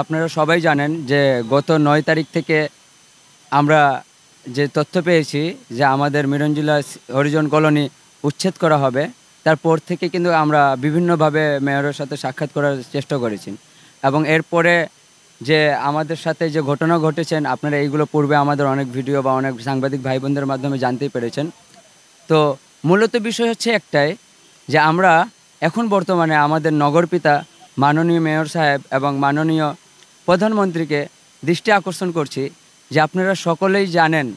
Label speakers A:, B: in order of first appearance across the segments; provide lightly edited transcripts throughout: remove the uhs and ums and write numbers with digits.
A: আপনারা সবাই জানেন যে গত ৯ তারিখ থেকে আমরা যে তথ্য পেয়েছি যে আমাদের মিরঞ্জিলা হরিজন কলোনি উচ্ছেদ করা হবে। তারপর থেকে কিন্তু আমরা বিভিন্নভাবে মেয়রের সাথে সাক্ষাৎ করার চেষ্টা করেছি এবং এরপরে যে আমাদের সাথে যে ঘটনা ঘটেছেন আপনারা এইগুলো পূর্বে আমাদের অনেক ভিডিও বা অনেক সাংবাদিক ভাই বোনদের মাধ্যমে জানতেই পেরেছেন। তো মূলত বিষয় হচ্ছে একটাই যে আমরা এখন বর্তমানে আমাদের নগরপিতা মাননীয় মেয়র সাহেব এবং মাননীয় প্রধানমন্ত্রীকে দৃষ্টি আকর্ষণ করছি যে আপনারা সকলেই জানেন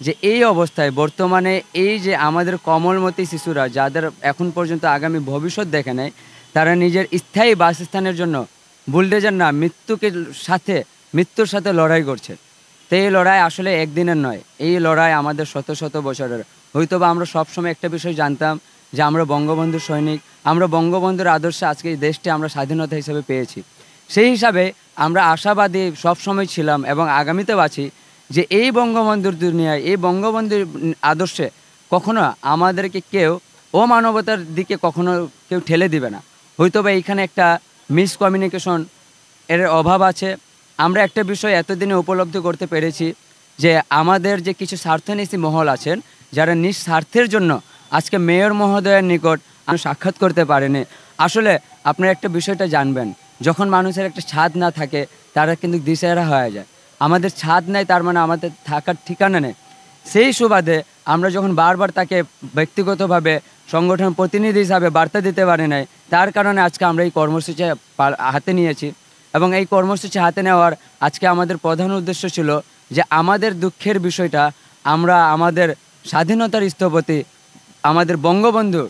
A: যে এই অবস্থায় বর্তমানে এই যে আমাদের কমলমতি শিশুরা যাদের এখন পর্যন্ত আগামী ভবিষ্যৎ দেখে নেয় তারা নিজের স্থায়ী বাসস্থানের জন্য বুলডোজার না মৃত্যুর সাথে লড়াই করছে। তো এই লড়াই আসলে একদিনের নয়, এই লড়াই আমাদের শত শত বছরের। হয়তোবা আমরা সবসময় একটা বিষয় জানতাম যে আমরা বঙ্গবন্ধুর সৈনিক, আমরা বঙ্গবন্ধুর আদর্শে আজকে এই দেশটি আমরা স্বাধীনতা হিসেবে পেয়েছি। সেই হিসাবে আমরা আশাবাদী সবসময় ছিলাম এবং আগামীতেও আছি যে এই বঙ্গবন্ধুর দুনিয়ায় এই বঙ্গবন্ধুর আদর্শে কখনো আমাদেরকে কেউ অমানবতার দিকে কখনো কেউ ঠেলে দিবে না। হয়তোবা এইখানে একটা মিসকমিউনিকেশন এর অভাব আছে। আমরা একটা বিষয় এতদিনে উপলব্ধি করতে পেরেছি যে আমাদের যে কিছু স্বার্থনীতি মহল আছেন যারা নিজ স্বার্থের জন্য আজকে মেয়র মহোদয়ের নিকট সাক্ষাৎ করতে পারেনি। আসলে আপনারা একটা বিষয়টা জানবেন, যখন মানুষের একটা ছাদ না থাকে তারা কিন্তু দিশেহারা হয়ে যায়। আমাদের ছাদ নেই তার মানে আমাদের থাকার ঠিকানা নেই। সেই সুবাদে আমরা যখন বারবার তাকে ব্যক্তিগতভাবে সংগঠন প্রতিনিধি হিসাবে বার্তা দিতে পারি নাই, তার কারণে আজকে আমরা এই কর্মসূচি হাতে নিয়েছি এবং এই কর্মসূচি হাতে নেওয়ার আজকে আমাদের প্রধান উদ্দেশ্য ছিল যে আমাদের দুঃখের বিষয়টা আমরা আমাদের স্বাধীনতার স্থপতি আমাদের বঙ্গবন্ধু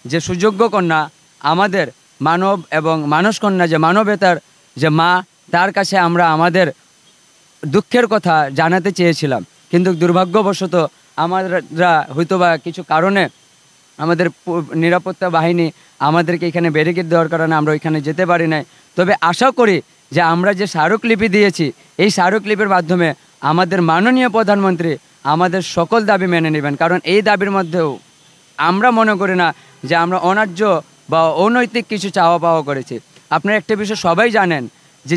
A: যে সুযোগ্য কন্যা আমাদের মানব এবং মানস কন্যা যে মানবতার যে মা তার কাছে আমরা আমাদের দুঃখের কথা জানাতে চেয়েছিলাম। কিন্তু দুর্ভাগ্যবশত আমরা হয়তোবা কিছু কারণে আমাদের নিরাপত্তা বাহিনী আমাদেরকে এখানে ব্যারিকেড দেওয়ার কারণে আমরা ওইখানে যেতে পারি নাই। তবে আশা করি যে আমরা যে স্মারকলিপি দিয়েছি এই স্মারকলিপির মাধ্যমে আমাদের মাননীয় প্রধানমন্ত্রী আমাদের সকল দাবি মেনে নেবেন, কারণ এই দাবির মধ্যেও আমরা মনে করি না যে আমরা অন্যায্য বা অনৈতিক কিছু চাওয়া পাওয়া করেছি। আপনারা একটা বিষয় সবাই জানেন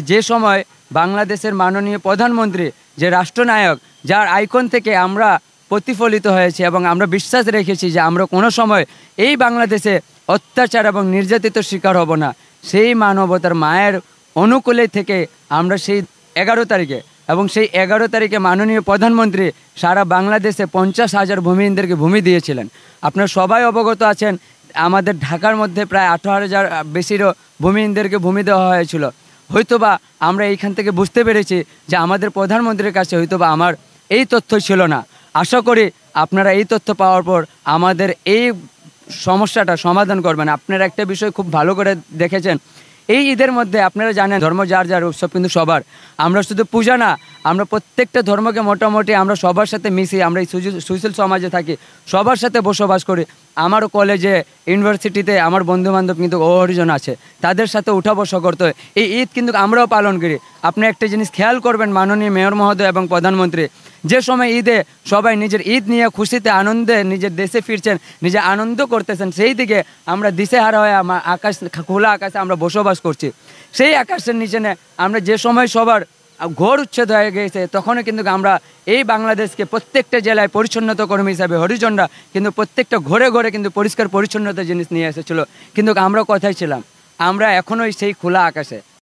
A: যে সময় বাংলাদেশের মাননীয় প্রধানমন্ত্রী যে রাষ্ট্রনায়ক যার আইকন থেকে আমরা প্রতিফলিত হয়েছে এবং আমরা বিশ্বাস রেখেছি যে আমরা কোনো সময় এই বাংলাদেশে অত্যাচার এবং নির্যাতিত শিকার হব না, সেই মানবতার মায়ের অনুকূলে থেকে আমরা সেই 11 তারিখে এবং সেই 11 তারিখে মাননীয় প্রধানমন্ত্রী সারা বাংলাদেশে 50,000 ভূমিহীনদেরকে ভূমি দিয়েছিলেন। আপনারা সবাই অবগত আছেন আমাদের ঢাকার মধ্যে প্রায় 18,000 বেশিরও ভূমিহীনদেরকে ভূমি দেওয়া হয়েছিল। হয়তোবা আমরা এইখান থেকে বুঝতে পেরেছি যে আমাদের প্রধানমন্ত্রীর কাছে হয়তোবা আমার এই তথ্য ছিল না। আশা করি আপনারা এই তথ্য পাওয়ার পর আমাদের এই সমস্যাটা সমাধান করবেন। আপনারা একটা বিষয় খুব ভালো করে দেখেছেন, এই ঈদের মধ্যে আপনারা জানেন ধর্ম যার যার উৎসব কিন্তু সবার। আমরা শুধু পূজা না, আমরা প্রত্যেকটা ধর্মকে মোটামুটি আমরা সবার সাথে মিশি, আমরা এই সুশীল সমাজে থাকি, সবার সাথে বসবাস করি। আমারও কলেজে ইউনিভার্সিটিতে আমার বন্ধুবান্ধব কিন্তু হরিজন আছে, তাদের সাথে উঠা বসা করতে হয়। এই ঈদ কিন্তু আমরাও পালন করি। আপনি একটা জিনিস খেয়াল করবেন মাননীয় মেয়র মহোদয় এবং প্রধানমন্ত্রী, যে সময় ঈদে সবাই নিজের ঈদ নিয়ে খুশিতে আনন্দে নিজের দেশে ফিরছেন, নিজে আনন্দ করতেছেন, সেই দিকে আমরা দিশেহারা হয়ে খোলা আকাশে আমরা বসবাস করছি। সেই আকাশের নিচে আমরা যে সময় সবার ঘোর উচ্ছেদ হয়ে গেছে তখনও কিন্তু আমরা এই বাংলাদেশকে প্রত্যেকটা জেলায় পরিচ্ছন্নতা কর্মী হিসাবে হরিজনরা কিন্তু প্রত্যেকটা ঘরে ঘরে কিন্তু পরিষ্কার পরিচ্ছন্নতা জিনিস নিয়ে এসেছিলো। কিন্তু আমরা কোথায় ছিলাম? আমরা এখনোই সেই খোলা আকাশে।